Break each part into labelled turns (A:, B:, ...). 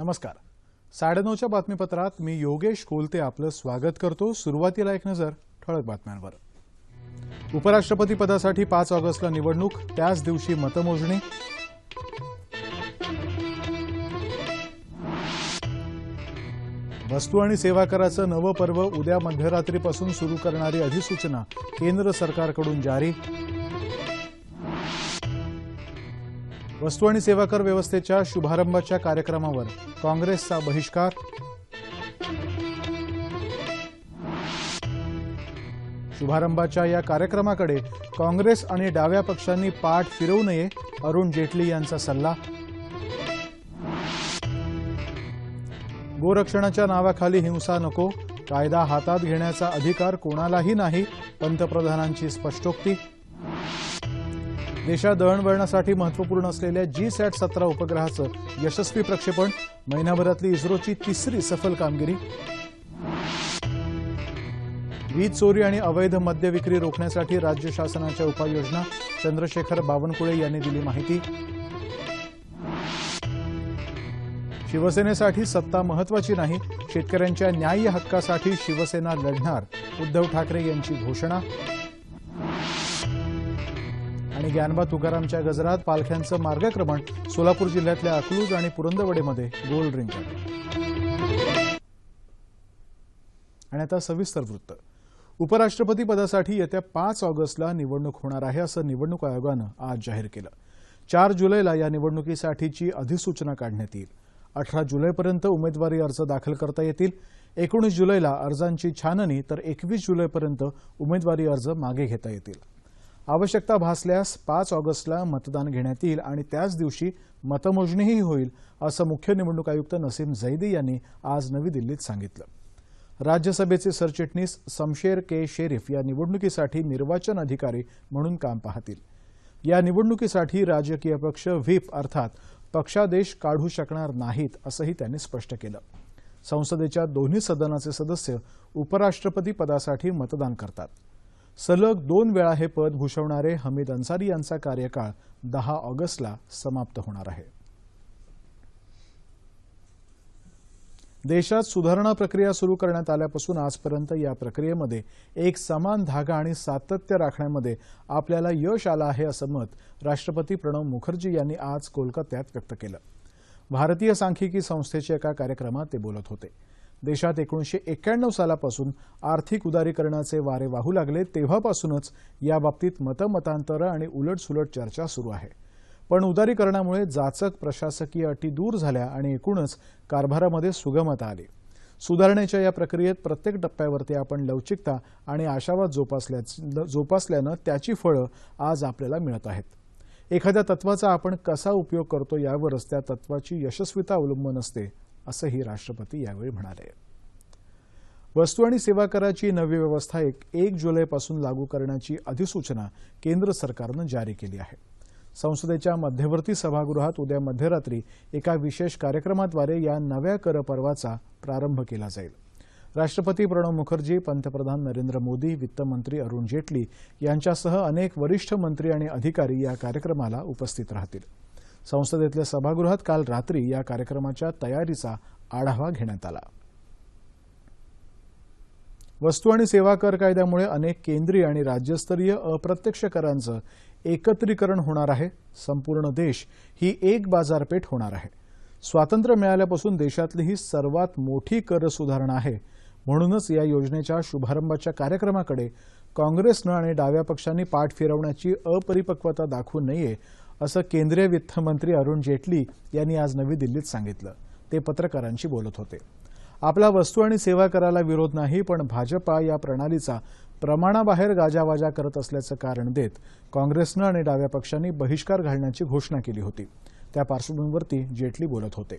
A: नमस्कार. 9:30च्या बातमीपत्रात मी योगेश कोलते आपलं स्वागत करतो. सुरुवातीला एक नजर ठळक बातम्यांवर. उपराष्ट्रपती पदासाठी 5 ऑगस्टला निवडणूक, त्याच दिवशी मतमोजणी. वस्तू आणि सेवा कराचं नवं पर्व उद्या मध्यरात्रीपासून सुरू करणारी अधिसूचना केंद्र सरकारकडून जारी. वस्तू आणि सेवा कर व्यवस्थेच्या शुभारंभाच्या कार्यक्रमावर काँग्रेसचा बहिष्कार. शुभारंभाच्या या कार्यक्रमाकडे काँग्रेस आणि डाव्या पक्षांनी पाठ फिरवू नये, अरुण जेटली यांचा सल्ला. गोरक्षणाच्या नावाखाली हिंसा नको, कायदा हातात घेण्याचा अधिकार कोणालाही नाही, पंतप्रधानांची स्पष्टोक्ती. देशात दळणवळणासाठी महत्त्वपूर्ण असलेल्या G-SAT-17 उपग्रहाचं यशस्वी प्रक्षेपण, महिनाभरातली इस्रोची तिसरी सफल कामगिरी. वीज चोरी आणि अवैध मद्य विक्री रोखण्यासाठी राज्य शासनाच्या उपाययोजना, चंद्रशेखर बावनकुळे यांनी दिली माहिती. शिवसेनेसाठी सत्ता महत्त्वाची नाही, शेतकऱ्यांच्या न्याय्य हक्कासाठी शिवसेना लढणार, उद्धव ठाकरे यांची घोषणा. आणि ज्ञानबा तुकारामच्या गजरात पालख्यांचं मार्गक्रमण, सोलापूर जिल्ह्यातल्या अकलूज आणि पुरंदवडेमध्ये गोल्ड रिंगण. आणि आता सविस्तर वृत्त. उपराष्ट्रपती पदासाठी येत्या 5 ऑगस्टला निवडणूक होणार आहे, असं निवडणूक आयोगानं आज जाहीर केलं. 4 जुलैला या निवडणुकीसाठीची अधिसूचना काढण्यात येईल. 18 जुलैपर्यंत उमेदवारी अर्ज दाखल करता येतील. 19 जुलैला अर्जांची छाननी तर 21 जुलैपर्यंत उमेदवारी अर्ज मागे घेता येतील. आवश्यकता भासल्यास 5 ऑगस्टला मतदान घेण्यात येईल आणि त्याच दिवशी मतमोजणीही होईल, असं मुख्य निवडणूक आयुक्त नसीम जैदी यांनी आज नवी दिल्लीत सांगितलं. राज्यसभेचे सरचिटणीस शमशेर के शेरीफ या निवडणुकीसाठी निर्वाचन अधिकारी म्हणून काम पाहतील. या निवडणुकीसाठी राजकीय पक्ष व्हीप अर्थात पक्षादेश काढू शकणार नाहीत, असंही त्यांनी स्पष्ट केलं. संसदेच्या दोन्ही सदनाचे सदस्य उपराष्ट्रपती पदासाठी मतदान करतात. सलग 2 वेळा हे पद भूषवणारे हमीद अन्सारी यांचा कार्यकाळ 10 ऑगस्टला समाप्त होणार आहे. देशात सुधारणा प्रक्रिया सुरू करण्यात आल्यापासून आजपर्यंत या प्रक्रियेमध्ये एक समान धागा आणि सातत्य राखण्यामध्ये आपल्याला यश आलं आहे, असं मत राष्ट्रपती प्रणव मुखर्जी यांनी आज कोलकात्यात व्यक्त केलं. भारतीय सांख्यिकी संस्थेच्या एका कार्यक्रमात ते बोलत होते. देशात 1991 सालापासून आर्थिक उदारीकरणाचे वारे वाहू लागले, तेव्हापासूनच याबाबतीत मतमतांतरं आणि उलटसुलट चर्चा सुरू आहे. पण उदारीकरणामुळे जाचक प्रशासकीय अटी दूर झाल्या आणि एकूणच कारभारामध्ये सुगमता आली. सुधारणेच्या या प्रक्रियेत प्रत्येक टप्प्यावरती आपण लवचिकता आणि आशावाद जोपासल्यानं त्याची फळं आज आपल्याला मिळत आहेत. एखाद्या तत्वाचा आपण कसा उपयोग करतो यावरच त्या तत्वाची यशस्वीता अवलंबून असते, असंही राष्ट्रपती यावेळी म्हणाले. वस्तू आणि सेवा कराची नवी व्यवस्था 1 जुलैपासून लागू करण्याची अधिसूचना केंद्र सरकारनं जारी केली आहे. संसदेच्या मध्यवर्ती सभागृहात उद्या मध्यरात्री एका विशेष कार्यक्रमाद्वारे या नव्या कर पर्वाचा प्रारंभ केला जाईल. राष्ट्रपती प्रणव मुखर्जी, पंतप्रधान नरेंद्र मोदी, वित्तमंत्री अरुण जेटली यांच्यासह अनेक वरिष्ठ मंत्री आणि अधिकारी या कार्यक्रमाला उपस्थित राहतील. संसदेतल्या सभागृहात काल रात्री या कार्यक्रमाच्या तयारीचा आढावा घेण्यात आला. वस्तू आणि सेवा कर कायद्यामुळे अनेक केंद्रीय आणि राज्यस्तरीय अप्रत्यक्ष करांचं एकत्रीकरण होणार आहे. संपूर्ण देश ही एक बाजारपेठ होणार आहे. स्वातंत्र्य मिळाल्यापासून देशातली ही सर्वात मोठी कर सुधारणा आहे. म्हणूनच या योजनेच्या शुभारंभाच्या कार्यक्रमाकडे काँग्रेसनं आणि डाव्या पक्षांनी पाठ फिरवण्याची अपरिपक्वता दाखवू नये, असं केंद्रीय वित्तमंत्री अरुण जेटली यांनी आज नवी दिल्लीत सांगितलं. ते पत्रकारांशी बोलत होते. आपला वस्तू आणि सेवा कराला विरोध नाही, पण भाजपा या प्रणालीचा प्रमाणाबाहेर गाजावाजा करत असल्याचं कारण देत काँग्रेसनं आणि डाव्या पक्षांनी बहिष्कार घालण्याची घोषणा केली होती. त्या पार्श्वभूमीवरती जेटली बोलत होते.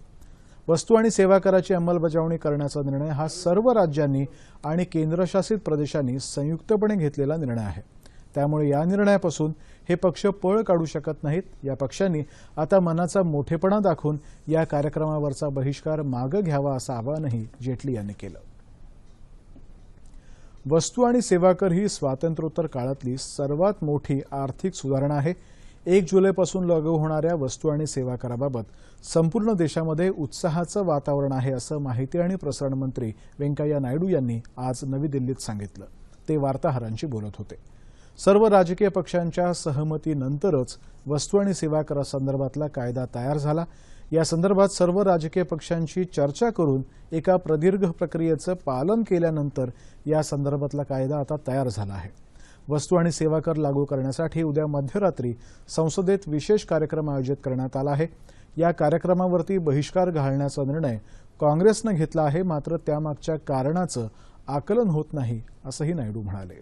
A: वस्तू आणि सेवा कराची अंमलबजावणी करण्याचा निर्णय हा सर्व राज्यांनी आणि केंद्रशासित प्रदेशांनी संयुक्तपणे घेतलेला निर्णय आहे. त्यामुळे या निर्णयापासून हे पक्ष पळ काढू शकत नाहीत. या पक्षांनी आता मनाचा मोठेपणा दाखवून या कार्यक्रमावरचा बहिष्कार मागे घ्यावा, असं आवाहनही जेटली यांनी केलं. वस्तू आणि सेवा कर ही स्वातंत्र्योत्तर काळातली सर्वात मोठी आर्थिक सुधारणा आहे. 1 जुलैपासून लागू होणाऱ्या वस्तू आणि सेवा कराबाबत संपूर्ण देशामध्ये उत्साहाचं वातावरण आहे असं माहिती आणि प्रसारण मंत्री व्यंकय्या नायडू यांनी आज नवी दिल्लीत सांगितलं। ते वार्ताहरांशी बोलत होते। सर्व राजकीय पक्षांच्या सहमतीनंतरच वस्तू आणि सेवा करासंदर्भातला कायदा तयार झाला। या संदर्भात सर्व राजकीय पक्षांशी चर्चा करून एका प्रदीर्घ प्रक्रियेचं पालन केल्यानंतर या संदर्भातला कायदा आता तयार झाला आहे। वस्तू आणि सेवा कर लागू करण्यासाठी उद्या मध्यरात्री संसदेत विशेष कार्यक्रम आयोजित करण्यात आला आहे। या कार्यक्रमावरती बहिष्कार घालण्याचा निर्णय काँग्रेसने घेतला आहे, मात्र त्यामागच्या कारणाचं आकलन होत नाही असंही नायडू म्हणाले।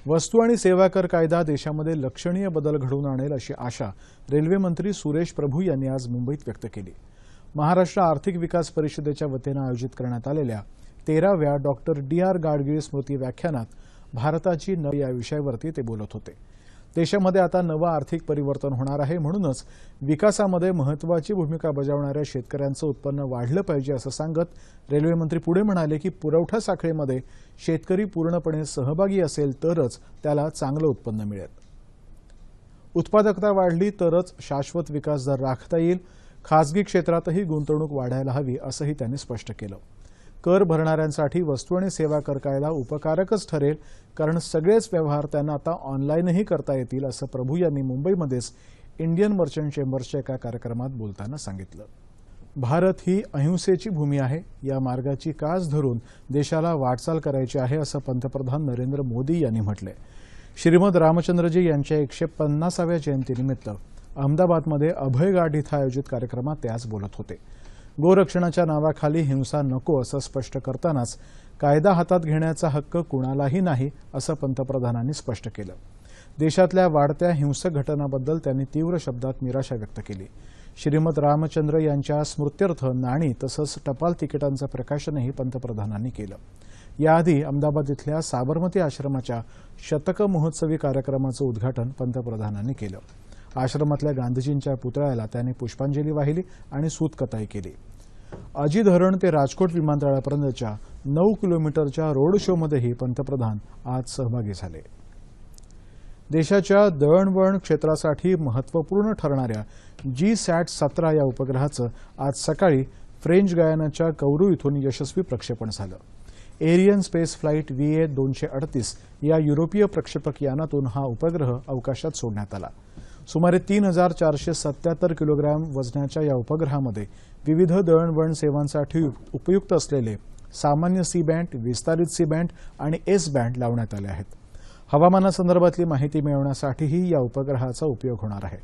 A: वस्तू आणि सेवा कर कायदा देशामध्ये लक्षणीय बदल घडवून आणेल अशी आशा रेल्वे मंत्री सुरेश प्रभू यांनी आज मुंबईत व्यक्त केली। महाराष्ट्र आर्थिक विकास परिषदेच्या वतीने आयोजित करण्यात आलेल्या 13व्या डॉक्टर डी.आर. गाडगीळ स्मृती व्याख्यानात भारताची नवी या विषयावरती ते बोलत होते। देशामध्ये आता नवं आर्थिक परिवर्तन होणार आहे, म्हणूनच विकासामध्ये महत्त्वाची भूमिका बजावणाऱ्या शेतकऱ्यांचं उत्पन्न वाढलं पाहिजे असं सांगत रेल्वे मंत्री पुढे म्हणाले की पुरवठा साखळीमध्ये शेतकरी पूर्णपणे सहभागी असेल तरच त्याला चांगलं उत्पन्न मिळेल। उत्पादकता वाढली तरच शाश्वत विकास दर राखता येईल। खासगी क्षेत्रातही गुंतवणूक वाढायला हवी असंही त्यांनी स्पष्ट केलं। कर भरणाऱ्यांसाठी वस्तू आणि सेवा कर कायदा उपकारकच ठरेल, कारण सगळेच व्यवहार त्यांना आता ऑनलाईनही करता येतील असं प्रभू यांनी मुंबईमध्येच इंडियन मर्चंट चेंबर्सच्या एका कार्यक्रमात बोलताना सांगितलं। भारत ही अहिंसेची भूमी आहे। या मार्गाची कास धरून देशाला वाटचाल करायची आहे असं पंतप्रधान नरेंद्र मोदी यांनी म्हटलंय। श्रीमद रामचंद्रजी यांच्या 150व्या जयंतीनिमित्त अहमदाबादमध्ये अभय घाट इथं आयोजित कार्यक्रमात ते आज बोलत होते। गोरक्षणाच्या नावाखाली हिंसा नको असं स्पष्ट करतानाच कायदा हातात घेण्याचा हक्क कुणालाही नाही असं पंतप्रधानांनी स्पष्ट केलं। देशातल्या वाढत्या हिंसक घटनांबद्दल त्यांनी तीव्र शब्दात निराशा व्यक्त केली। श्रीमद रामचंद्र यांच्या स्मृत्यर्थ नाणी तसंच टपाल तिकिटांचं प्रकाशनही पंतप्रधानांनी केलं। याआधी अहमदाबाद इथल्या साबरमती आश्रमाच्या शतक महोत्सवी कार्यक्रमाचं उद्घाटन पंतप्रधानांनी केलं। आश्रमातल्या गांधीजींच्या पुतळ्याला त्यांनी पुष्पांजली वाहिली आणि सूतकताई केली। अजी धरण ते राजकोट विमानतळापर्यंतच्या 9 किलोमीटरच्या रोड शोमध्येही पंतप्रधान आज सहभागी झाले। देशाच्या दळणवळण क्षेत्रासाठी महत्त्वपूर्ण ठरणाऱ्या GSAT-17 या उपग्रहाचं आज सकाळी फ्रेंच गायानाच्या कौरू इथून यशस्वी प्रक्षेपण झालं। एरियन स्पेस फ्लाइट VA-238 या युरोपीय प्रक्षेपक यानातून हा उपग्रह अवकाशात सोडण्यात आला। सुमारे 3477 किलोग्रॅम वजनाच्या या उपग्रहामध्ये विविध दळणवळण सेवांसाठी उपयुक्त असलेले सामान्य सी बँड, विस्तारित सी बँड आणि एस बँड लावण्यात आले आहेत। हवामानासंदर्भातली माहिती मिळवण्यासाठीही या उपग्रहाचा उपयोग होणार आहे।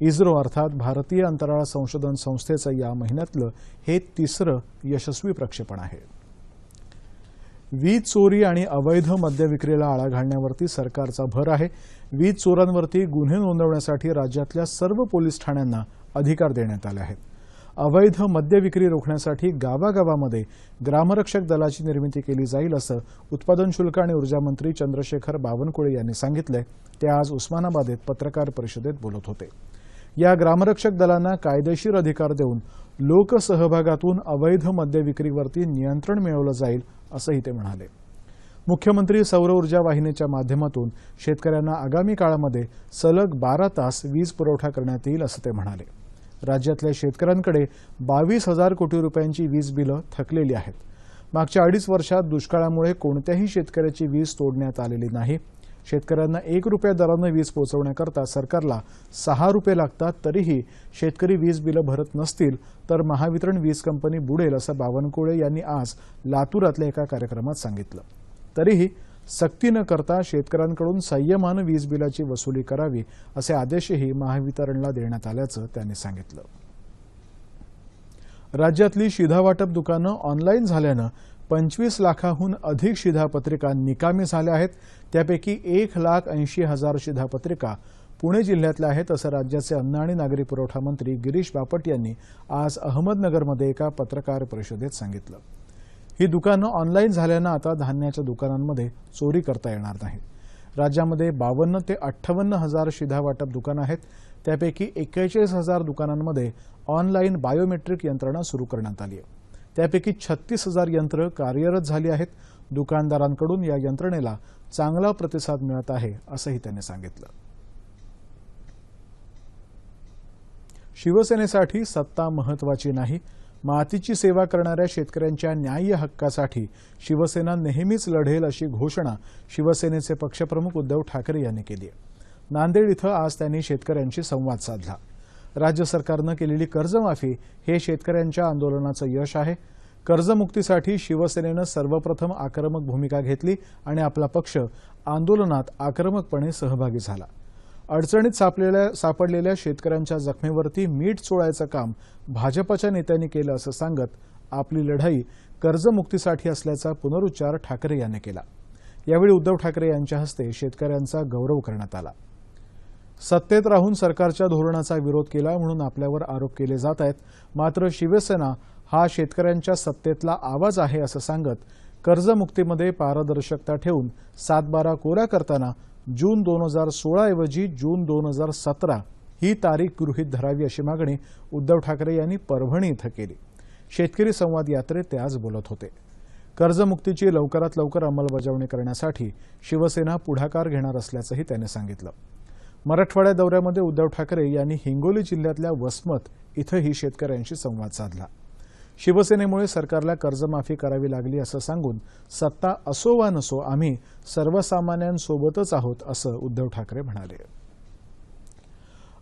A: इस्रो अर्थात भारतीय अंतराळ संशोधन संस्थेचं या महिन्यातलं हे तिसरं यशस्वी प्रक्षेपण आहे। वीज चोरी आणि अवैध मद्य विक्रीला आळा घालण्यावरती सरकारचा भर आहे। वीज चोरांवरती गुन्हे नोंदवण्यासाठी राज्यातल्या सर्व पोलीस ठाण्यांना अधिकार देण्यात आले आहेत। अवैध मद्य विक्री रोखण्यासाठी गावागावामध्ये ग्रामरक्षक दलाची निर्मिती केली जाईल असं उत्पादन शुल्क आणि ऊर्जा मंत्री चंद्रशेखर बावनकुळे यांनी सांगितलंय। ते आज उस्मानाबादेत पत्रकार परिषदेत बोलत होते। या ग्रामरक्षक दलांना कायदेशीर अधिकार देऊन लोकसहभागातून अवैध मद्य विक्रीवरती नियंत्रण मिळवलं जाईल असंही ते म्हणाले। मुख्यमंत्री सौर ऊर्जा वाहिनीच्या माध्यमातून शेतकऱ्यांना आगामी काळामध्ये सलग 12 तास वीज पुरवठा करण्यात येईल असं ते म्हणाले। राज्यातल्या शेतकऱ्यांकडे 22,000 कोटी रुपयांची वीज बिलं थकलेली आहेत। मागच्या 2.5 वर्षात दुष्काळामुळे कोणत्याही शेतकऱ्याची वीज तोडण्यात आलेली नाही। शेतकऱ्यांना 1 रुपया दराने वीज पोहोचवण्याकरता सरकारला 6 रुपये लागतात, तरीही शेतकरी वीज बिलं भरत नसतील तर महावितरण वीज कंपनी बुडेल असं बावनकुळे यांनी आज लातूरातल्या एका कार्यक्रमात सांगितलं। तरीही सक्ती न करता शेतकऱ्यांकडून संयमानं वीज बिलाची वसुली करावी असे आदेशही महावितरणला देण्यात आल्याचं त्यांनी सांगितलं। राज्यातली शिधावाटप दुकानं ऑनलाईन झाल्यानं 25 लाखाहून अधिक शिधापत्रिका निकामी झाल्या आहेत। त्यापैकी 1,80,000 शिधापत्रिका पुणे जिल्ह्यातल्या आहेत असं राज्याचे अन्न आणि नागरी पुरवठा मंत्री गिरीश बापट यांनी आज अहमदनगरमध्ये एका पत्रकार परिषदेत सांगितलं। ही दुकानं ऑनलाईन झाल्यानं आता धान्याच्या दुकानांमध्ये चोरी करता येणार नाही। राज्यामध्ये 52 ते 58,000 शिधावाटप दुकानं आहेत। त्यापैकी 41,000 दुकानांमध्ये ऑनलाईन बायोमेट्रिक यंत्रणा सुरू करण्यात आली आहे। त्यापैकी 36,000 यंत्र कार्यरत झाली आहेत। दुकानदारांकडून या यंत्रणेला चांगला प्रतिसाद मिळत आहे असंही त्यांनी सांगितलं. शिवसेनेसाठी सत्ता महत्त्वाची नाही, मातीची सेवा करणाऱ्या शेतकऱ्यांच्या न्याय्य हक्कासाठी शिवसेना नेहमीच लढेल अशी घोषणा शिवसेनेचे पक्षप्रमुख उद्धव ठाकरे यांनी केली आहे. नांदेड इथं आज त्यांनी शेतकऱ्यांशी संवाद साधला. राज्य सरकारनं केलेली कर्जमाफी हे शेतकऱ्यांच्या आंदोलनाचं यश आहे. कर्जमुक्तीसाठी शिवसेनेनं सर्वप्रथम आक्रमक भूमिका घेतली आणि आपला पक्ष आंदोलनात आक्रमकपणे सहभागी झाला. अडचणीत सापडलेल्या शेतकऱ्यांच्या जखमेवरती मीठ चोळायचं काम भाजपच्या नेत्यांनी केलं असं सांगत आपली लढाई कर्जमुक्तीसाठी असल्याचा पुनरुच्चार ठाकरे यांनी केला. यावेळी उद्धव ठाकरे यांच्या हस्ते शेतकऱ्यांचा गौरव करण्यात आला. सत्तेत राहून सरकारच्या धोरणाचा विरोध केला म्हणून आपल्यावर आरोप केले जात आहेत, मात्र शिवसेना हा शेतकऱ्यांच्या सत्तेतला आवाज आहे असं सांगत कर्जमुक्तीमध्ये पारदर्शकता ठेवून 7/12 कोरा करताना जून 2016 ऐवजी जून 2017 ही तारीख गृहीत धरावी अशी मागणी उद्धव ठाकरे यांनी परभणी इथं केली. शेतकरी संवाद यात्रेत ते आज बोलत होते. कर्जमुक्तीची लवकरात लवकर अंमलबजावणी करण्यासाठी शिवसेना पुढाकार घेणार असल्याचंही त्यांनी सांगितलं. मराठवाड्या दौऱ्यामध्ये उद्धव ठाकरे यांनी हिंगोली जिल्ह्यातल्या वसमत इथंही शेतकऱ्यांशी संवाद साधला. शिवसेनेमुळे सरकारला कर्जमाफी करावी लागली असं सांगून सत्ता असो वा नसो आम्ही सर्वसामान्यांसोबतच आहोत असं उद्धव ठाकरे म्हणाले.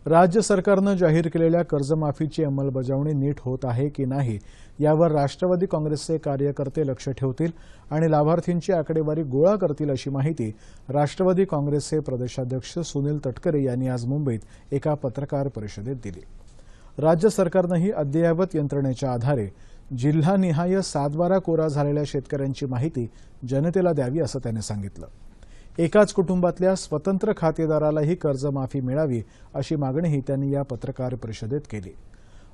A: राज्य सरकारनं जाहीर केलेल्या कर्जमाफीची अंमलबजावणी नीट होत आहे की नाही यावर राष्ट्रवादी काँग्रेसचे कार्यकर्ते लक्ष ठेवतील आणि लाभार्थींची आकडेवारी गोळा करतील अशी माहिती राष्ट्रवादी काँग्रेसचे प्रदेशाध्यक्ष सुनील तटकरे यांनी आज मुंबईत एका पत्रकार परिषदेत दिली. राज्य सरकारनंही अद्ययावत यंत्रणेच्या आधारे जिल्हानिहाय 7/12 कोरा झालेल्या शेतकऱ्यांची माहिती जनतेला द्यावी असं त्यांनी सांगितलं. एकाच कुटुंबातल्या स्वतंत्र खातेदारालाही कर्जमाफी मिळावी अशी मागणीही त्यांनी या पत्रकार परिषदेत केली.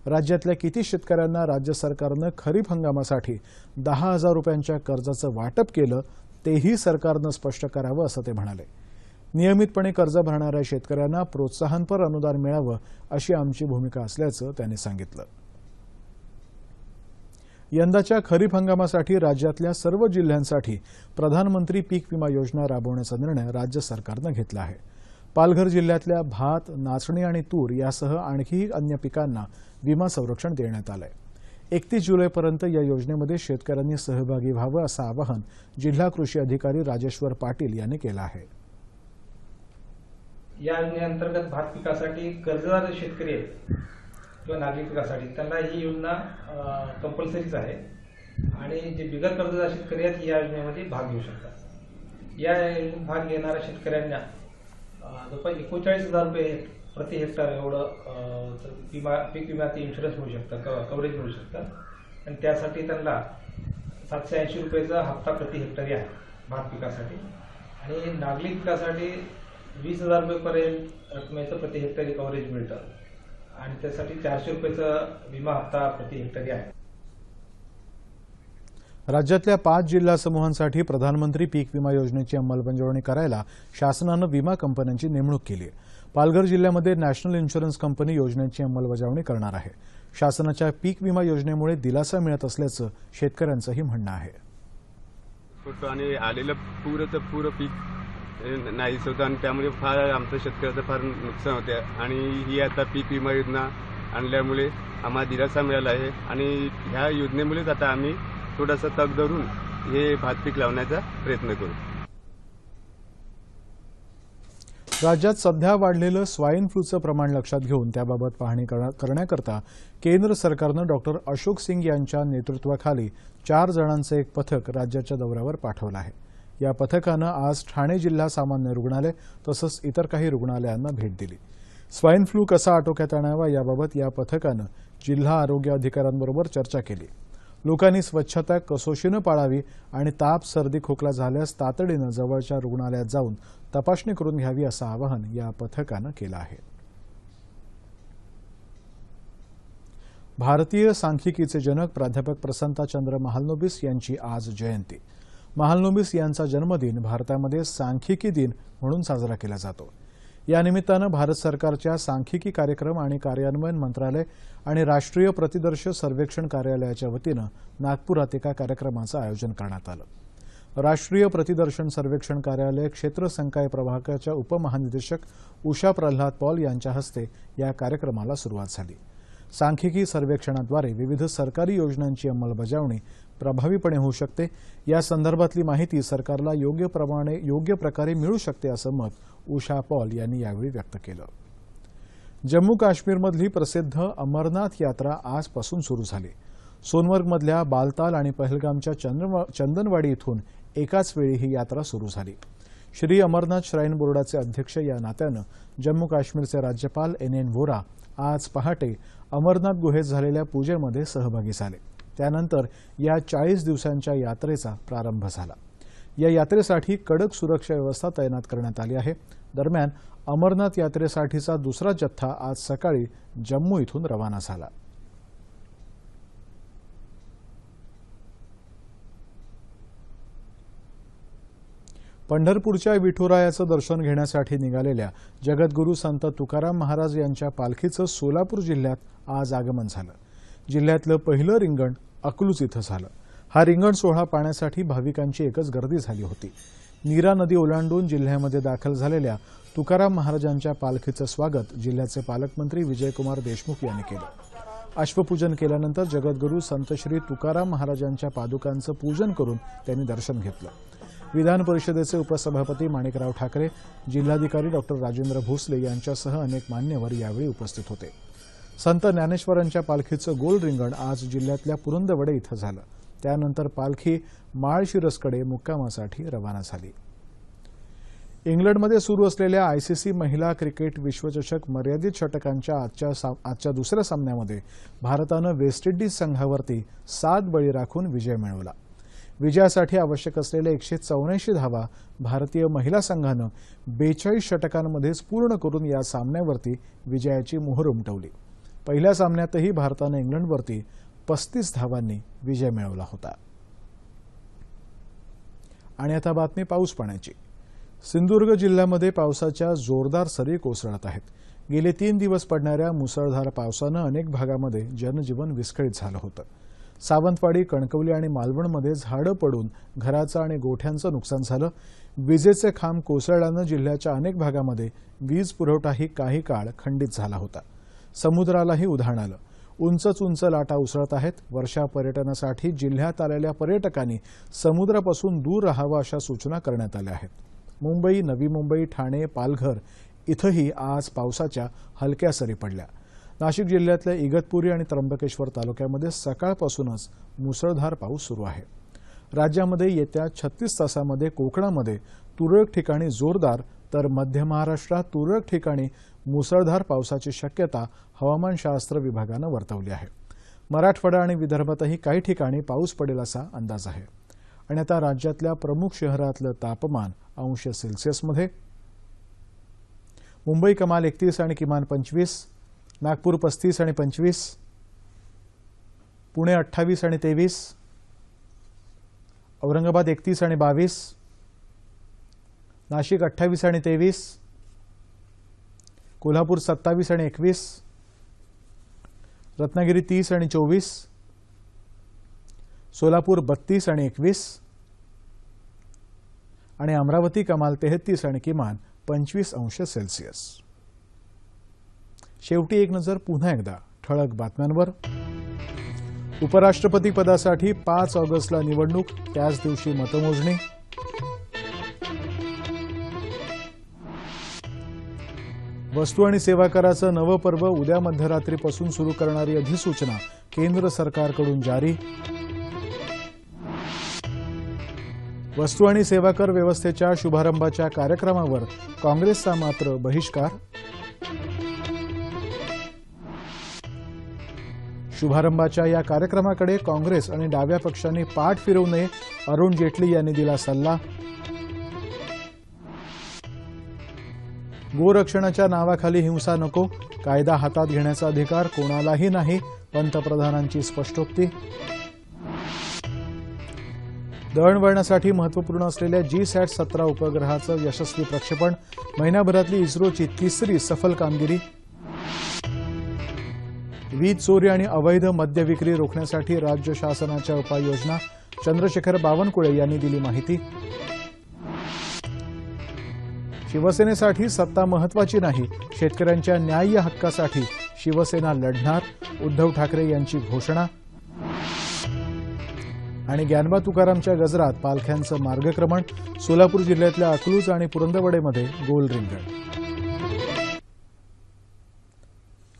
A: राज्यातल्या किती शेतकऱ्यांना राज्य सरकारनं खरीप हंगामासाठी 10,000 रुपयांच्या कर्जाचं वाटप केलं तेही सरकारनं स्पष्ट करावं असं ते म्हणाले. नियमितपणे कर्ज भरणाऱ्या शेतकऱ्यांना प्रोत्साहनपर अनुदान मिळावं अशी आमची भूमिका असल्याचं त्यांनी सांगितलं. यंदाच्या खरीप हंगामासाठी राज्यातल्या सर्व जिल्ह्यांसाठी प्रधानमंत्री पीक विमा योजना राबवण्याचा निर्णय राज्य सरकारनं घेतला आहे. पालघर जिल्ह्यातल्या भात, नाचणी आणि तूर यासह आणखीही अन्य पिकांना विमा संरक्षण देण्यात आलंय. 31 जुलैपर्यंत या योजनेमध्ये शेतकऱ्यांनी सहभागी व्हावं असं आवाहन जिल्हा कृषी अधिकारी राजेश्वर पाटील यांनी केलं आहे.
B: या योजनेअंतर्गत भात पिकासाठी कर्जदार शेतकरी आहेत किंवा नागरिक पिकासाठी त्यांना ही योजना कंपल्सरीच आहे आणि जे बिगर कर्जदार शेतकरी आहेत या योजनेमध्ये भाग घेऊ शकतात. या योजनेत भाग घेणाऱ्या शेतकऱ्यांना जवळपास 39,000 रुपये प्रति हेक्टर एवढं पीक विम्याचे इन्शुरन्स मिळू शकतं, कव्हरेज मिळू शकतं आणि त्यासाठी त्यांना 780 रुपयाचा हप्ता प्रति हेक्टरी आहे भात पिकासाठी आणि नागरिक पिकासाठी 20,000 रुपयेपर्यंत रकमेचं प्रति हेक्टरी कव्हरेज मिळतं आणि त्यासाठी 400 रुपयाचा विमा हप्ता प्रति हेक्टरी आहे.
A: राज्यातल्या 5 जिल्हा समूहांसाठी प्रधानमंत्री पीक विमा योजनेची अंमलबजावणी करायला शासनानं विमा कंपन्यांची नेमणूक केली आहे. पालघर जिल्ह्यामध्ये नॅशनल इन्शुरन्स कंपनी योजनेची अंमलबजावणी करणार आहे. शासनाच्या पीक विमा योजनेमुळे दिलासा मिळत असल्याचं शेतकऱ्यांचंही म्हणणं आहे.
C: आणि आलेलं पुरं पीक नाहीच होतं आणि त्यामुळे फार आमचं शेतकऱ्याचं फार नुकसान होते आणि ही आता पीक विमा योजना आणल्यामुळे आम्हाला दिलासा मिळाला आहे आणि ह्या योजनेमुळेच आता आम्ही थोडासा तग धरून हे भात पीक लावण्याचा प्रयत्न करू.
A: राज्यात सध्या वाढलेलं स्वाईन फ्लूचं प्रमाण लक्षात घेऊन त्याबाबत पाहणी करण्याकरता केंद्र सरकारनं डॉक्टर अशोक सिंग यांच्या नेतृत्वाखाली 4 जणांचं एक पथक राज्याच्या दौऱ्यावर पाठवलं आहे. या पथकानं आज ठाणे जिल्हा सामान्य रुग्णालय तसंच इतर काही रुग्णालयांना भेट दिली. स्वाईन फ्लू कसा आटोक्यात आणावा याबाबत या पथकानं जिल्हा आरोग्य अधिकाऱ्यांबरोबर चर्चा केली. लोकांनी स्वच्छता कसोशीनं पाळावी आणि ताप, सर्दी, खोकला झाल्यास तातडीनं जवळच्या रुग्णालयात जाऊन तपासणी करून घ्यावी असं आवाहन या पथकानं केलं आहे. भारतीय सांख्यिकीचे जनक प्राध्यापक प्रसन्नचंद्र महालनोबिस यांची आज जयंती. महालनोबिस यांचा जन्मदिन भारतामध्ये सांख्यिकी दिन म्हणून साजरा केला जातो. या निमित्तानं भारत सरकारच्या सांख्यिकी कार्यक्रम आणि कार्यान्वयन मंत्रालय आणि राष्ट्रीय प्रतिदर्श सर्वेक्षण कार्यालयाच्या वतीनं नागपुरात एका कार्यक्रमाचं आयोजन करण्यात आलं. राष्ट्रीय प्रतिदर्शन सर्वेक्षण कार्यालय क्षेत्र संकाय प्रभागाच्या उपमहानिदेशक उषा प्रल्हाद पॉल यांच्या हस्ते या कार्यक्रमाला सुरुवात झाली। सांख्यिकी सर्वेक्षणाद्वारे विविध सरकारी योजनांची अंमलबजावणी प्रभावीपणे होऊ शकते, या संदर्भातली माहिती सरकारला योग्य प्रकारे मिळू शकते असं मत उषा पॉल यांनी यावेळी व्यक्त केलं। जम्मू काश्मीरमधली प्रसिद्ध अमरनाथ यात्रा आजपासून सुरू झाली। सोनमर्गमधल्या बालताल आणि पहलगामच्या चंदनवाडी इथून एकाच वेळी ही यात्रा सुरू झाली। श्री अमरनाथ श्राईन बोर्डाचे अध्यक्ष या नात्यानं जम्मू काश्मीरचे राज्यपाल NN व्होरा आज पहाटे अमरनाथ गुहेत झालेल्या पूजेमध्ये सहभागी झाले। त्यानंतर या 40 दिवसांच्या यात्रेचा प्रारंभ झाला। या यात्रेसाठी कडक सुरक्षा व्यवस्था तैनात करण्यात आली आहे। दरम्यान अमरनाथ यात्रेसाठीचा दुसरा जत्था आज सकाळी जम्मू इथून रवाना झाला। पंढरपूरच्या विठुरायाचं दर्शन घेण्यासाठी निघालेल्या जगद्गुरू संत तुकाराम महाराज यांच्या पालखीचं सोलापूर जिल्ह्यात आज आगमन झालं। जिल्ह्यातलं पहिलं रिंगण अकलूज इथं झालं। हा रिंगण सोहळा पाहण्यासाठी भाविकांची एकच गर्दी झाली होती। नीरा नदी ओलांडून जिल्ह्यामध्ये दाखल झालेल्या तुकाराम महाराजांच्या पालखीचं स्वागत जिल्ह्याचे पालकमंत्री विजयकुमार देशमुख यांनी केलं। अश्वपूजन केल्यानंतर जगद्गुरू संत श्री तुकाराम महाराजांच्या पादुकांचं पूजन करून त्यांनी दर्शन घेतलं। विधान परिषदेचे उपसभापती माणिकराव ठाकरे, जिल्हाधिकारी डॉ. राजेंद्र भोसले यांच्यासह अनेक मान्यवर यावेळी उपस्थित होते। संत ज्ञानेश्वरांच्या पालखीचं गोल रिंगण आज जिल्ह्यातल्या पुरंदवडे इथं झालं। त्यानंतर पालखी माळशिरसकडे मुक्कामासाठी रवाना झाली। इंग्लंडमध्ये सुरू असलेल्या ICC महिला क्रिकेट विश्वचषक मर्यादित षटकांच्या आजच्या दुसऱ्या सामन्यामध्ये भारतानं वेस्ट इंडिज संघावरती 7 बळी राखून विजय मिळवला। विजयासाठी आवश्यक असलेल्या 184 धावा भारतीय महिला संघानं 42 षटकांमध्येच पूर्ण करून या सामन्यावरती विजयाची मोहर उमटवली। पहिल्या सामन्यातही भारतानं इंग्लंडवरती 35 धावांनी विजय मिळवला होता। आणि आता बातमी पाऊस पाण्याची। सिंधुदुर्ग जिल्ह्यामध्ये पावसाच्या जोरदार सरी कोसळत आहेत। गेले 3 दिवस पडणाऱ्या मुसळधार पावसानं अनेक भागामध्ये जनजीवन विस्कळीत झालं होतं। सावंतवाडी, कणकवली आणि मालवणमध्ये झाडं पडून घराचं आणि गोठ्यांचं नुकसान झालं। विजेचे खांब कोसळल्यानं जिल्ह्याच्या अनेक भागामध्ये वीज पुरवठाही काही काळ खंडित झाला होता। समुद्रालाही उधाण आलं। उंच लाटा उसळत आहेत। वर्षा पर्यटनासाठी जिल्ह्यात आलेल्या पर्यटकांनी समुद्रापासून दूर राहावं अशा सूचना करण्यात आल्या आहेत। मुंबई, नवी मुंबई, ठाणे, पालघर इथंही आज पावसाच्या हलक्या सरी पडल्या। नाशिक जिल्ह्यातल्या इगतपुरी आणि त्र्यंबकेश्वर तालुक्यामध्ये सकाळपासूनच मुसळधार पाऊस सुरू आहे। राज्यामध्ये येत्या 36 तासामध्ये कोकणामध्ये तुरळक ठिकाणी जोरदार तर मध्य महाराष्ट्रात तुरळक ठिकाणी मुसळधार पावसाची शक्यता हवामानशास्त्र विभागानं वर्तवली आहे। मराठवाडा आणि विदर्भातही काही ठिकाणी पाऊस पडेल असा अंदाज आहे। आणि आता राज्यातल्या प्रमुख शहरातलं तापमान अंश सेल्सिअसमध्ये। मुंबई कमाल 31 आणि किमान 25, नागपूर 35 आणि 25, पुणे 28 आणि 23, औरंगाबाद 31 आणि 22, नाशिक 28 आणि 23, कोल्हापूर 27 आणि 21, रत्नागिरी 30 आणि 24, सोलापूर 32 आणि 21 आणि अमरावती कमाल 33 आणि किमान 25 अंश सेल्सिअस। शेवटी एक नजर पुन्हा एकदा ठळक बातम्यांवर। उपराष्ट्रपती पदासाठी 5 ऑगस्टला निवडणूक, त्याच दिवशी मतमोजणी। वस्तू आणि सेवा कराचं नवं पर्व उद्या मध्यरात्रीपासून सुरू करणारी अधिसूचना केंद्र सरकारकडून जारी। वस्तू आणि सेवा कर व्यवस्थेच्या शुभारंभाच्या कार्यक्रमावर काँग्रेसचा मात्र बहिष्कार। शुभारंभाच्या या कार्यक्रमाकडे काँग्रेस आणि डाव्या पक्षांनी पाठ फिरवू नये, अरुण जेटली यांनी दिला सल्ला। गोरक्षणाच्या नावाखाली हिंसा नको, कायदा हातात घेण्याचा अधिकार कोणालाही नाही, पंतप्रधानांची स्पष्टोक्ती। दळणवळणासाठी महत्त्वपूर्ण असलेल्या GSAT-17 उपग्रहाचं यशस्वी प्रक्षेपण, महिन्याभरातली इस्रोची 3री सफल कामगिरी। वीज चोरी आणि अवैध मद्य विक्री रोखण्यासाठी राज्य शासनाच्या उपाययोजना, चंद्रशेखर बावनकुळे यांनी दिली माहिती. शिवसेनेसाठी सत्ता महत्वाची नाही, शेतकऱ्यांच्या न्याय्य हक्कासाठी शिवसेना लढणार, उद्धव ठाकरे यांची घोषणा. आणि ज्ञानबा तुकारामच्या गजरात पालख्यांचं मार्गक्रमण, सोलापूर जिल्ह्यातल्या अकलूज आणि पुरंदवडेमध्ये गोल रिंगण.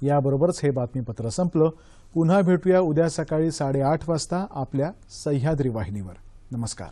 A: याबरोबरच हे बातमीपत्र संपलं. पुन्हा भेटूया उद्या सकाळी 8:30 वाजता आपल्या सह्याद्री वाहिनीवर. नमस्कार.